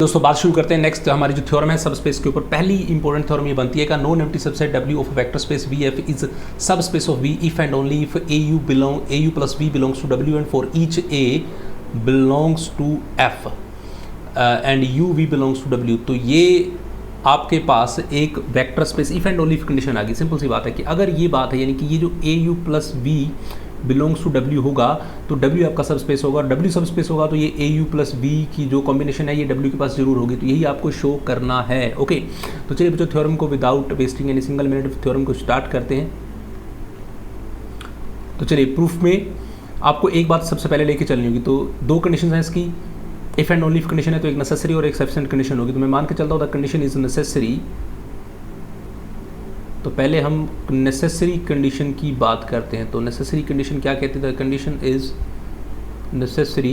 दोस्तों बात शुरू करते हैं। नेक्स्ट हमारी जो थ्योरम है सब स्पेस के ऊपर, पहली इंपॉर्टेंट थ्योरम ये बनती है का non empty subset W of vector space VF is subspace of V if and only if AU plus V belongs to W and for each A belongs to F and UV belongs to W। तो ये आपके पास एक vector space if and only if condition आ गई। Simple सी बात है कि अगर ये बात है यानी कि ये जो AU plus V belongs to W होगा तो W आपका सब स्पेस होगा, और W सब स्पेस होगा तो ये AU प्लस V की जो कॉम्बिनेशन है ये W के पास जरूर होगी। तो यही आपको शो करना है। ओके, तो चलिए बच्चों थ्योरम को without wasting any single minute theorem को स्टार्ट करते हैं। तो चलिए प्रूफ में आपको एक बात सबसे पहले लेके चलनी होगी। तो दो कंडीशन है इसकी, if and only if condition है तो एक नेसेसरी और एक सफिशिएंट कंडीशन होगी। तो मैं मान के चलता हूँ द कंडीशन इज नेसेसरी। तो पहले हम नेसेसरी कंडीशन की बात करते हैं। तो नेसेसरी कंडीशन क्या कहते हैं? द कंडीशन इज नेसेसरी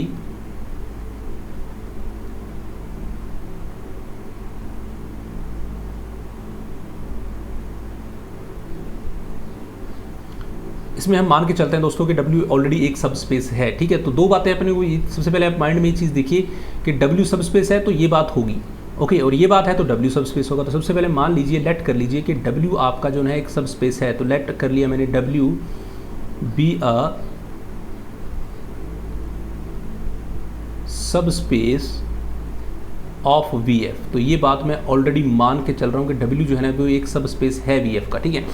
इसमें हम मान के चलते हैं दोस्तों कि W ऑलरेडी एक सब स्पेस है। ठीक है, तो दो बातें अपने को, सबसे पहले आप माइंड में ये चीज़ देखिए कि W सब स्पेस है तो ये बात होगी। ओके, और ये बात है तो W सब स्पेस होगा। तो सबसे पहले मान लीजिए, लेट कर लीजिए कि W आपका जो है एक सब स्पेस है। तो लेट कर लिया मैंने W be a subspace of VF। तो ये बात मैं ऑलरेडी मान के चल रहा हूँ कि W जो है ना वो एक सब स्पेस है VF का। ठीक है,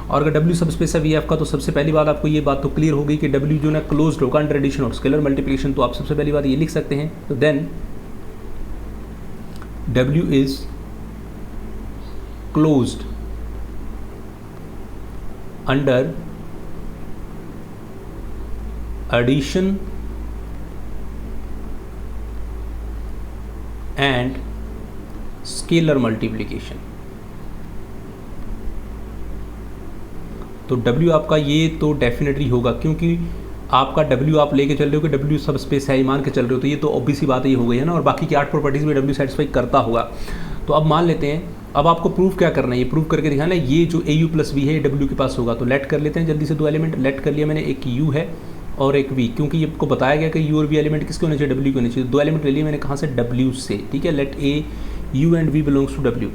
और अगर W सब स्पेस है VF का तो सबसे पहली बात आपको ये बात तो क्लियर हो गई कि W जो ना क्लोज्ड होगा अंडर एडिशन और स्केलर मल्टीप्लिकेशन। तो आप सबसे पहली बात ये लिख सकते हैं, तो then W is closed under addition and scalar multiplication। तो W आपका ये तो डेफिनेटली होगा, क्योंकि आपका W आप लेके चल रहे हो कि W सब स्पेस है, मान के चल रहे हो, तो ये तो ऑब्वियस ही बात है, ये हो गई है ना। और बाकी की 8 प्रॉपर्टीज में W सेटिस्फाई करता होगा। तो अब मान लेते हैं, अब आपको प्रूफ क्या करना है, ये प्रूफ करके दिखाना है ये जो AU प्लस V है ये W के पास होगा। तो लेट कर लेते हैं जल्दी से दो एलिमेंट। लेट कर लिया मैंने, एक U है और एक V, क्योंकि ये आपको बताया गया कि U और V एलिमेंट किसके होने चाहिए, W के होने चाहिए। दो एलिमेंट ले लिए मैंने कहाँ से, W से। ठीक है, let AU and V belongs to W।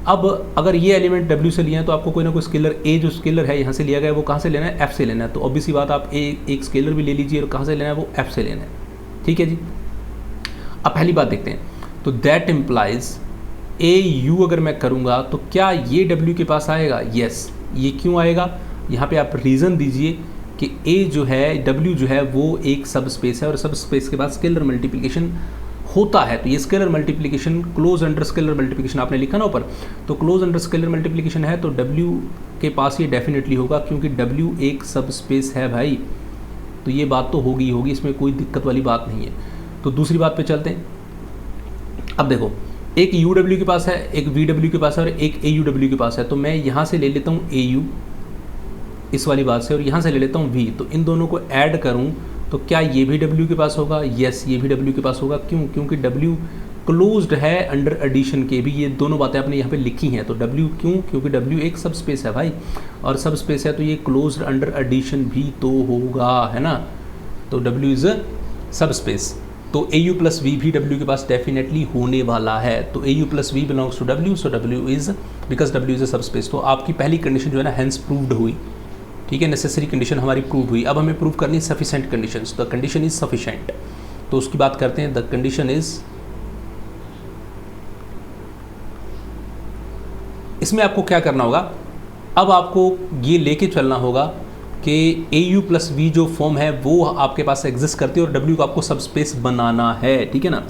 अब अगर ये एलिमेंट W से लिए हैं तो आपको कोई ना कोई स्केलर A जो स्केलर है यहाँ से लिया गया है वो कहाँ से लेना है, F से लेना है। तो ऑब्वियसली बात आप एक स्केलर भी ले लीजिए और कहाँ से लेना है, वो F से लेना है। ठीक है जी, अब पहली बात देखते हैं। तो दैट इम्प्लाइज AU अगर मैं करूँगा तो क्या ये W के पास आएगा? येस। ये क्यों आएगा, यहाँ पे आप रीज़न दीजिए कि A जो है, W जो है वो एक सब स्पेस है और सब स्पेस के बाद स्केलर मल्टीप्लिकेशन होता है। तो ये scalar multiplication close under scalar multiplication आपने लिखा ना ऊपर, तो क्लोज अंडर स्केलर मल्टीप्लिकेशन है तो W के पास ये डेफिनेटली होगा, क्योंकि W एक सब स्पेस है भाई। तो ये बात तो होगी होगी, इसमें कोई दिक्कत वाली बात नहीं है। तो दूसरी बात पे चलते हैं। अब देखो, एक UW के पास है, एक VW के पास है और एक AUW के पास है। तो मैं यहाँ से ले लेता हूँ AU इस वाली बात से, और यहाँ से ले लेता हूँ V। तो इन दोनों को ऐड करूँ तो क्या ये भी W के पास होगा? यस, ये भी W के पास होगा। क्यों? क्योंकि W क्लोज्ड है अंडर एडिशन के भी। ये दोनों बातें आपने यहाँ पे लिखी हैं। तो W क्यों? क्योंकि W एक सब स्पेस है भाई, और सब स्पेस है तो ये क्लोज्ड अंडर एडिशन भी तो होगा, है ना। तो W is a subspace. तो AU प्लस V भी W के पास डेफिनेटली होने वाला है। तो AU plus V belongs to W, so W is, because W is a subspace. तो आपकी पहली कंडीशन जो है ना हेंस प्रूव्ड हुई। ठीक है, नेसेसरी कंडीशन हमारी प्रूव हुई। अब हमें प्रूव करनी है sufficient conditions. The condition is sufficient, तो उसकी बात करते हैं। द कंडीशन इज, इसमें आपको क्या करना होगा, अब आपको ये लेके चलना होगा कि AU प्लस V जो फॉर्म है वो आपके पास एग्जिस्ट करती है और W को आपको सब स्पेस बनाना है। ठीक है ना।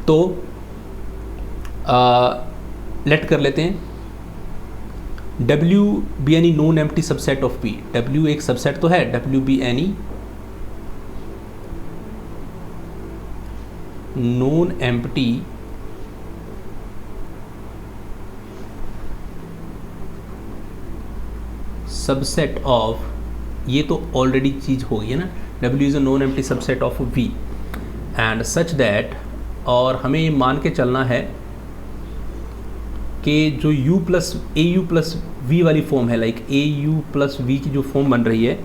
तो लेट कर लेते हैं W be any non empty subset of P। W एक सबसेट तो है, W be any non empty subset of, ये तो ऑलरेडी चीज हो गई है ना। W is a non empty subset of V and such that, और हमें ये मान के चलना है कि जो AU प्लस V वाली फॉर्म है, लाइक AU प्लस V की जो फॉर्म बन रही है,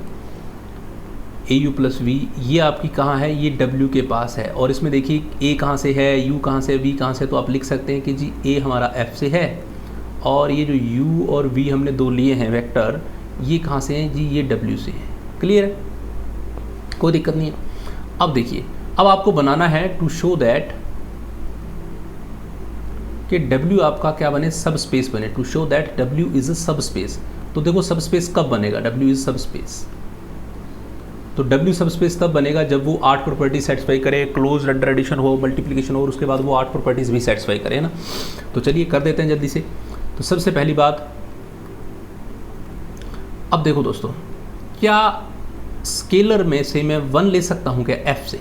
ए यू प्लस वी ये आपकी कहाँ है, ये डब्ल्यू के पास है। और इसमें देखिए ए कहाँ से है, यू कहाँ से, वी कहाँ से, तो आप लिख सकते हैं कि जी ए हमारा एफ से है और ये जो यू और वी हमने दो लिए हैं वेक्टर, ये कहाँ से हैं जी, ये डब्ल्यू से है। क्लियर है, कोई दिक्कत नहीं है। अब देखिए, अब आपको बनाना है टू शो दैट कि W आपका क्या बने, सब स्पेस बने, to show that W is a subspace. तो देखो सब स्पेस कब बनेगा, W इज सब स्पेस, तो W सब स्पेस तब बनेगा जब वो 8 प्रॉपर्टी सेटिस्फाई करे, क्लोज अंडर एडिशन हो, मल्टीप्लिकेशन हो और उसके बाद वो 8 प्रॉपर्टीज भी सेटिस्फाई करे ना। तो चलिए कर देते हैं जल्दी से। तो सबसे पहली बात, अब देखो दोस्तों, क्या स्केलर में से मैं 1 ले सकता हूँ क्या F से?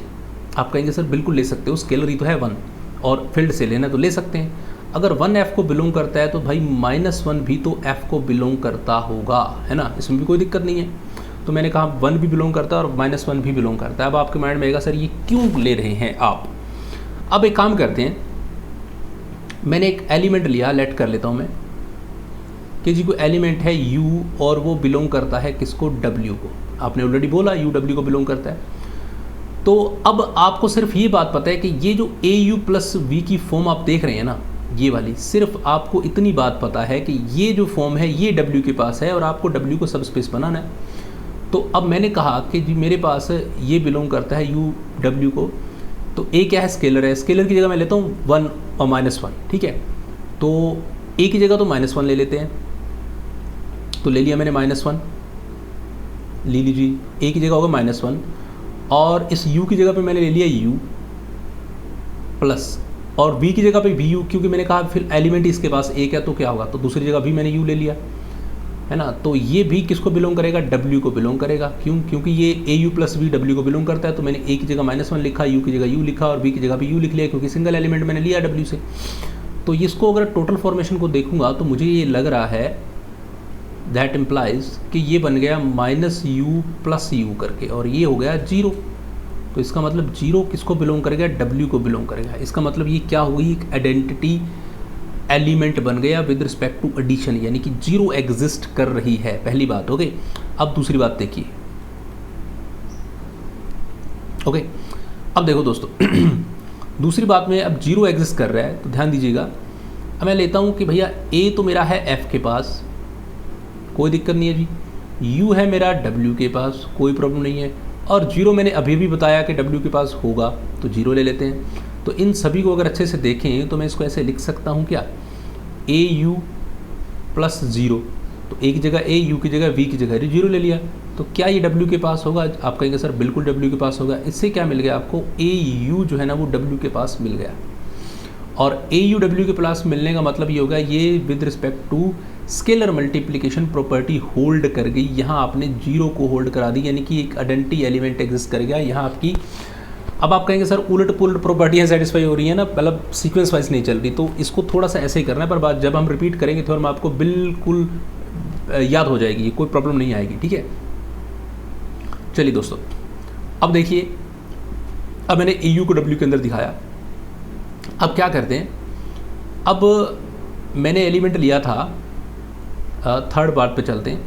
आप कहेंगे सर बिल्कुल ले सकते हो, स्केलर ही तो है 1 और फील्ड से लेना तो ले सकते हैं। अगर 1 F को बिलोंग करता है तो भाई -1 भी तो F को बिलोंग करता होगा, है ना, इसमें भी कोई दिक्कत नहीं है। तो मैंने कहा 1 भी बिलोंग करता है और -1 भी बिलोंग करता है। अब आपके माइंड में आएगा सर ये क्यों ले रहे हैं आप? अब एक काम करते हैं, मैंने एक एलिमेंट लिया, लेट कर लेता हूँ मैं कि जी कोई एलिमेंट है U और वो बिलोंग करता है किसको, W को। आपने ऑलरेडी बोला U W को बिलोंग करता है। तो अब आपको सिर्फ ये बात पता है कि ये जो AU प्लस V की फॉर्म आप देख रहे हैं ना, ये वाली, सिर्फ आपको इतनी बात पता है कि ये जो फॉर्म है ये W के पास है और आपको W को सब स्पेस बनाना है। तो अब मैंने कहा कि जी मेरे पास ये बिलोंग करता है U W को, तो A क्या है, स्केलर है, स्केलर की जगह मैं लेता हूँ 1 और -1, ठीक है। तो A की जगह तो -1 ले लेते हैं, तो ले लिया मैंने -1, ले लीजिए, A की जगह होगा -1 और इस U की जगह पे मैंने ले लिया U प्लस, और V की जगह पे भी U, क्योंकि मैंने कहा फिर एलिमेंट इसके पास एक है तो क्या होगा, तो दूसरी जगह भी मैंने U ले लिया, है ना। तो ये भी किसको बिलोंग करेगा, W को बिलोंग करेगा। क्यों? क्योंकि ये AU प्लस V W को बिलोंग करता है। तो मैंने A की जगह -1 लिखा, U की जगह U लिखा और V की जगह भी U लिख लिया, क्योंकि सिंगल एलिमेंट मैंने लिया W से। तो इसको अगर टोटल फॉर्मेशन को देखूंगा तो मुझे ये लग रहा है दैट इम्प्लाइज कि ये बन गया -U प्लस U करके और ये हो गया 0। तो इसका मतलब 0 किसको बिलोंग करेगा, W को बिलोंग करेगा। इसका मतलब ये क्या हुई, एक आइडेंटिटी एलिमेंट बन गया विद रिस्पेक्ट टू एडिशन, यानी कि 0 एग्जिस्ट कर रही है। पहली बात हो गई। अब दूसरी बात देखिए, ओके। अब देखो दोस्तों दूसरी बात में, अब 0 एग्जिस्ट कर रहा है तो ध्यान दीजिएगा। अब मैं लेता हूँ कि भैया A तो मेरा है F के पास, कोई दिक्कत नहीं है जी। U है मेरा W के पास, कोई प्रॉब्लम नहीं है। और 0 मैंने अभी भी बताया कि W के पास होगा, तो 0 ले लेते हैं। तो इन सभी को अगर अच्छे से देखें तो मैं इसको ऐसे लिख सकता हूँ क्या, AU प्लस 0, तो A की जगह A, U की जगह V की जगह 0 ले लिया। तो क्या ये W के पास होगा? आप कहेंगे सर बिल्कुल W के पास होगा। इससे क्या मिल गया आपको, AU जो है ना वो W के पास मिल गया। और AU W के पास मिलने का मतलब ये होगा, ये with respect to scalar multiplication property hold कर गई। यहाँ आपने 0 को होल्ड करा दी, यानी कि एक आइडेंटिटी एलिमेंट एग्जिस्ट कर गया यहाँ आपकी। अब आप कहेंगे सर उलट पुलट प्रॉपर्टियाँ सेटिस्फाई हो रही हैं ना, मतलब सीक्वेंस वाइज नहीं चल रही। तो इसको थोड़ा सा ऐसे ही करना है, पर बात जब हम रिपीट करेंगे थोड़ा आपको बिल्कुल याद हो जाएगी, कोई प्रॉब्लम नहीं आएगी, ठीक है। चलिए दोस्तों, अब देखिए, अब मैंने AU को W के अंदर दिखाया। अब क्या करते हैं, अब मैंने एलिमेंट लिया था, थर्ड पार्ट पे चलते हैं,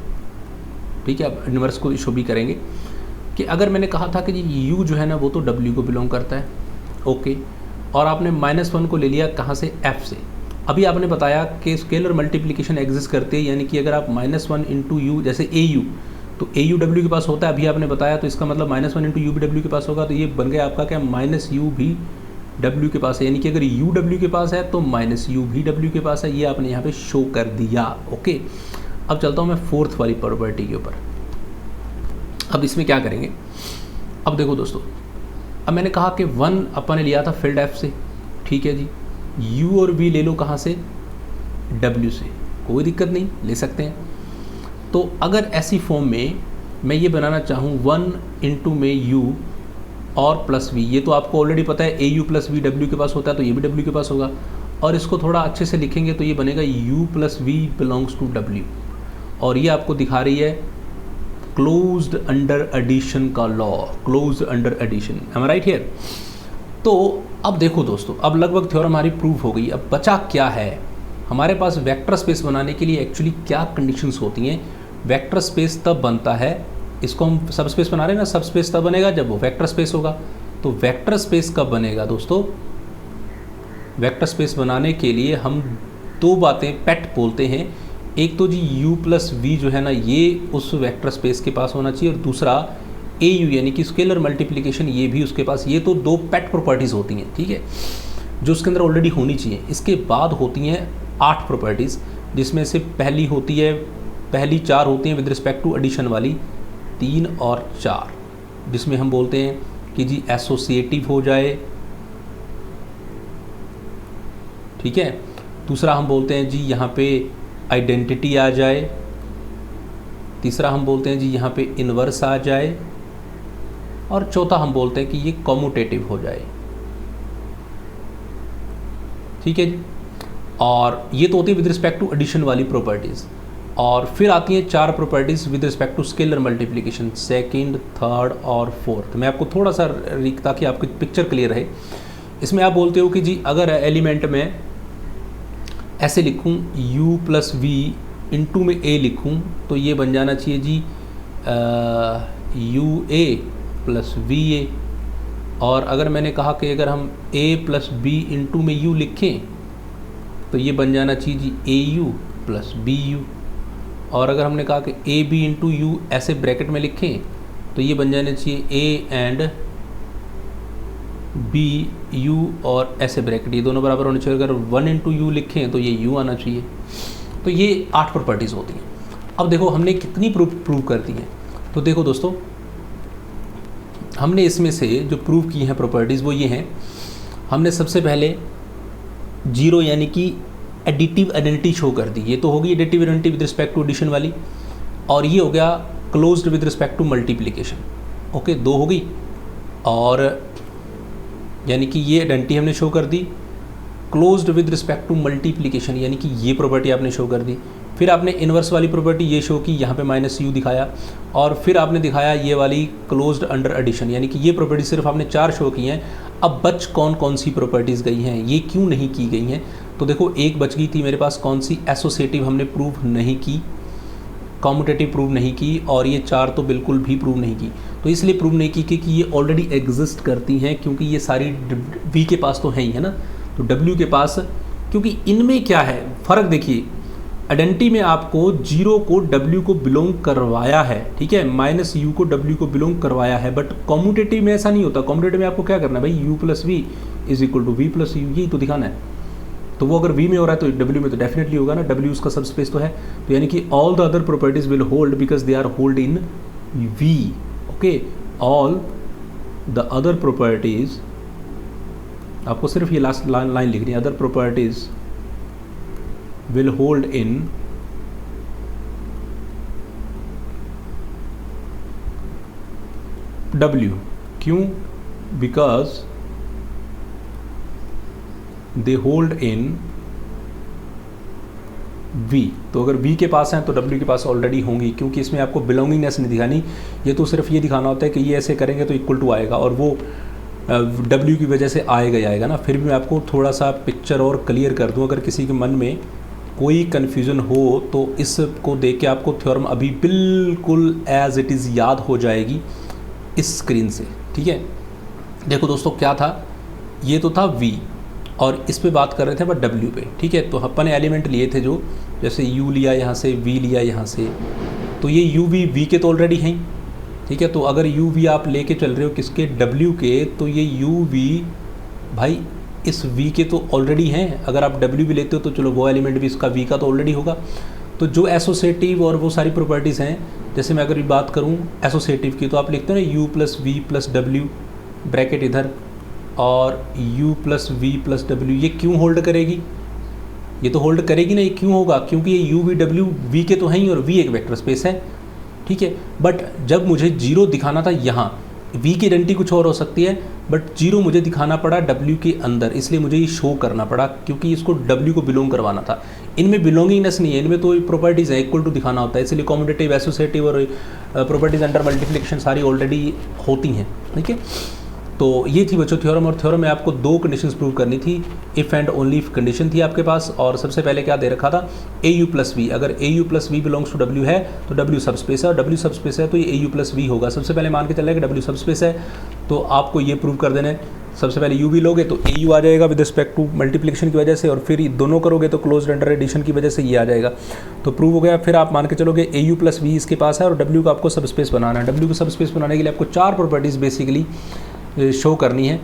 ठीक है। अब इन्वर्स को शो भी करेंगे कि अगर मैंने कहा था कि जी U जो है ना वो तो W को बिलोंग करता है, ओके। और आपने -1 को ले लिया कहाँ से, F से। अभी आपने बताया कि स्केलर मल्टीप्लिकेशन एग्जिस्ट करती है, यानी कि अगर आप -1 इंटू U, जैसे AU, तो AU W के पास होता है, अभी आपने बताया, तो इसका मतलब -1 इंटू U भी W के पास होगा। तो ये बन गया आपका क्या, -U भी W के पास है, यानी कि अगर U W के पास है तो -U भी W के पास है। ये आपने यहाँ पे शो कर दिया, ओके। अब चलता हूँ मैं फोर्थ वाली प्रॉपर्टी के ऊपर। अब इसमें क्या करेंगे, अब देखो दोस्तों, अब मैंने कहा कि 1 अपन ने लिया था फील्ड F से, ठीक है जी। U और V ले लो कहाँ से, W से, कोई दिक्कत नहीं, ले सकते हैं। तो अगर ऐसी फॉर्म में मैं ये बनाना चाहूँ 1 इंटू में U और प्लस V, ये तो आपको ऑलरेडी पता है AU प्लस V W के पास होता है, तो ये भी W के पास होगा। और इसको थोड़ा अच्छे से लिखेंगे तो ये बनेगा U plus V belongs to W, और ये आपको दिखा रही है क्लोज्ड अंडर एडिशन का law, closed under addition, am I right here. तो अब देखो दोस्तों, अब लगभग थ्योरम हमारी प्रूव हो गई। अब बचा क्या है हमारे पास, वेक्टर स्पेस बनाने के लिए एक्चुअली क्या कंडीशंस होती हैं। वेक्टर स्पेस तब बनता है इसको हम सब स्पेस बना रहे हैं ना, सब स्पेस तब बनेगा जब वो वेक्टर स्पेस होगा। तो वेक्टर स्पेस कब बनेगा दोस्तों? वेक्टर स्पेस बनाने के लिए हम दो बातें पेट बोलते हैं। एक तो जी u प्लस वी जो है ना, ये उस वेक्टर स्पेस के पास होना चाहिए, और दूसरा ए यू यानी कि स्केलर मल्टीप्लिकेशन, ये भी उसके पास। ये तो दो पेट प्रॉपर्टीज़ होती हैं, ठीक है, जो उसके अंदर ऑलरेडी होनी चाहिए। इसके बाद होती हैं 8 प्रॉपर्टीज़, जिसमें से पहली 4 होती हैं विद रिस्पेक्ट टू एडिशन वाली, 3 और 4, जिसमें हम बोलते हैं कि जी एसोसिएटिव हो जाए, ठीक है। दूसरा हम बोलते हैं जी यहाँ पे आइडेंटिटी आ जाए। तीसरा हम बोलते हैं जी यहाँ पे इन्वर्स आ जाए। और चौथा हम बोलते हैं कि ये कॉम्यूटेटिव हो जाए, ठीक है जी। और ये तो होती है विद रिस्पेक्ट टू एडिशन वाली प्रॉपर्टीज़। और फिर आती हैं 4 properties with respect to scalar multiplication, second, third और फोर्थ। मैं आपको थोड़ा सा ताकि आपकी पिक्चर क्लियर रहे, इसमें आप बोलते हो कि जी अगर एलिमेंट में ऐसे लिखूं u प्लस वी इंटू में a लिखूं, तो ये बन जाना चाहिए जी u a plus V A. और अगर मैंने कहा कि अगर हम a प्लस b इंटू में u लिखें, तो ये बन जाना चाहिए जी a u plus b u। और अगर हमने कहा कि a b इंटू u ऐसे ब्रैकेट में लिखें, तो ये बन जाना चाहिए a एंड b u, और ऐसे ब्रैकेट ये दोनों बराबर होने चाहिए। अगर 1 इंटू यू लिखें तो ये u आना चाहिए। तो ये 8 प्रॉपर्टीज़ होती हैं। अब देखो हमने कितनी प्रूव कर दी है। तो देखो दोस्तों, हमने इसमें से जो प्रूव की हैं प्रॉपर्टीज़ वो ये हैं। हमने सबसे पहले 0 यानी कि एडिटिव आइडेंटिटी शो कर दी। ये तो होगी additive identity with respect to addition वाली, और ये हो गया closed with respect to multiplication. Okay, 2 हो गई। और यानी कि ये आइडेंटिटी हमने शो कर दी। Closed with respect to multiplication यानी कि ये प्रॉपर्टी आपने शो कर दी। फिर आपने इन्वर्स वाली प्रॉपर्टी ये शो की, यहाँ पे -u दिखाया। और फिर आपने दिखाया ये वाली क्लोज्ड अंडर एडिशन, यानी कि ये प्रॉपर्टी सिर्फ आपने 4 शो की हैं। अब बच कौन कौन सी प्रॉपर्टीज़ गई हैं, ये क्यों नहीं की गई हैं? तो देखो, एक बच गई थी मेरे पास, कौन सी? एसोसिएटिव हमने प्रूव नहीं की, कॉम्यूटेटिव प्रूव नहीं की, और ये 4 तो बिल्कुल भी प्रूव नहीं की। तो इसलिए प्रूव नहीं की कि ये ऑलरेडी एग्जिस्ट करती हैं, क्योंकि ये सारी v के पास तो है ही, है ना। तो w के पास, क्योंकि इनमें क्या है फ़र्क, देखिए आइडेंटिटी में आपको 0 को w को बिलोंग करवाया है, ठीक है, -u को w को बिलोंग करवाया है। बट कॉम्यूटेटिव में ऐसा नहीं होता। कॉम्यूटेटिव में आपको क्या करना है भाई, u plus v is equal to v plus u, यही तो दिखाना है। तो वो अगर v में हो रहा है तो w में तो डेफिनेटली होगा ना, w उसका सब स्पेस तो है। तो यानी कि all the other properties will hold because they are hold in v। Okay, all the other properties, आपको सिर्फ ये लास्ट लाइन लिखनी है, other properties will hold in w। क्यों? Because they hold in v। तो अगर v के पास हैं तो w के पास ऑलरेडी होंगी, क्योंकि इसमें आपको बिलोंगिंगनेस नहीं दिखानी। ये तो सिर्फ ये दिखाना होता है कि ये ऐसे करेंगे तो इक्वल टू आएगा, और वो w की वजह से आएगा ही आएगा ना। फिर भी मैं आपको थोड़ा सा पिक्चर और क्लियर कर दूं, अगर किसी के मन में कोई कन्फ्यूज़न हो तो इसको देख के आपको थ्योरम अभी बिल्कुल एज इट इज़ याद हो जाएगी इस स्क्रीन से, ठीक है। देखो दोस्तों, क्या था, ये तो था v, और इस पे बात कर रहे थे बट w पे, ठीक है। तो अपन ने एलिमेंट लिए थे जो, जैसे u लिया यहाँ से, v लिया यहाँ से, तो ये u v के तो ऑलरेडी हैं, ठीक है। तो अगर u v आप लेके चल रहे हो किसके, w के, तो ये u v भाई इस v के तो ऑलरेडी हैं। अगर आप w भी लेते हो तो चलो वो एलिमेंट भी इसका v का तो ऑलरेडी होगा। तो जो एसोसिएटिव और वो सारी प्रॉपर्टीज़ हैं, जैसे मैं अगर बात करूँ एसोसिएटिव की, तो आप लिखते हो ना u प्लस वी प्लस डब्ल्यू, ब्रैकेट इधर, और u प्लस वी प्लस डब्ल्यू, ये क्यों होल्ड करेगी? ये तो होल्ड करेगी ना। ये क्यों होगा? क्योंकि ये u v w v के तो हैं ही, और v एक वेक्टर स्पेस है, ठीक है। बट जब मुझे 0 दिखाना था यहाँ, v की आइडेंटिटी कुछ और हो सकती है, बट 0 मुझे दिखाना पड़ा w के अंदर, इसलिए मुझे ये शो करना पड़ा, क्योंकि इसको w को बिलोंग करवाना था। इनमें बिलोंगिंगनेस नहीं है, इनमें तो प्रॉपर्टीज़ है, इक्वल टू दिखाना होता है, इसलिए कॉम्यूटेटिव, एसोसिएटिव और प्रॉपर्टीज़ अंडर मल्टीप्लिकेशन सारी ऑलरेडी होती हैं, ठीक है। तो ये थी बच्चों थ्योरम, और थ्योरम में आपको दो कंडीशंस प्रूव करनी थी, if and only if condition थी आपके पास। और सबसे पहले क्या दे रखा था, ए यू प्लस वी, अगर A U plus V belongs to W है तो डब्ल्यू सब स्पेस है, और डब्ल्यू सब स्पेस है तो ये ए यू प्लस वी होगा। सबसे पहले मान के चल रहा है कि डब्ल्यू सब स्पेस है, तो आपको ये प्रूव कर देना है। सबसे पहले यू वी लोगे तो ए यू आ जाएगा विद रिस्पेक्ट टू मल्टीप्लिकेशन की वजह से, और फिर दोनों करोगे तो क्लोज अंडर एडिशन की वजह से ये आ जाएगा, तो प्रूव हो गया। फिर आप मान के चलोगे ए यू प्लस वी इसके पास है, और डब्ल्यू का आपको सब स्पेस बनाना है। डब्ल्यू को सब स्पेस बनाने के लिए आपको चार प्रॉपर्टीज़ बेसिकली शो करनी है।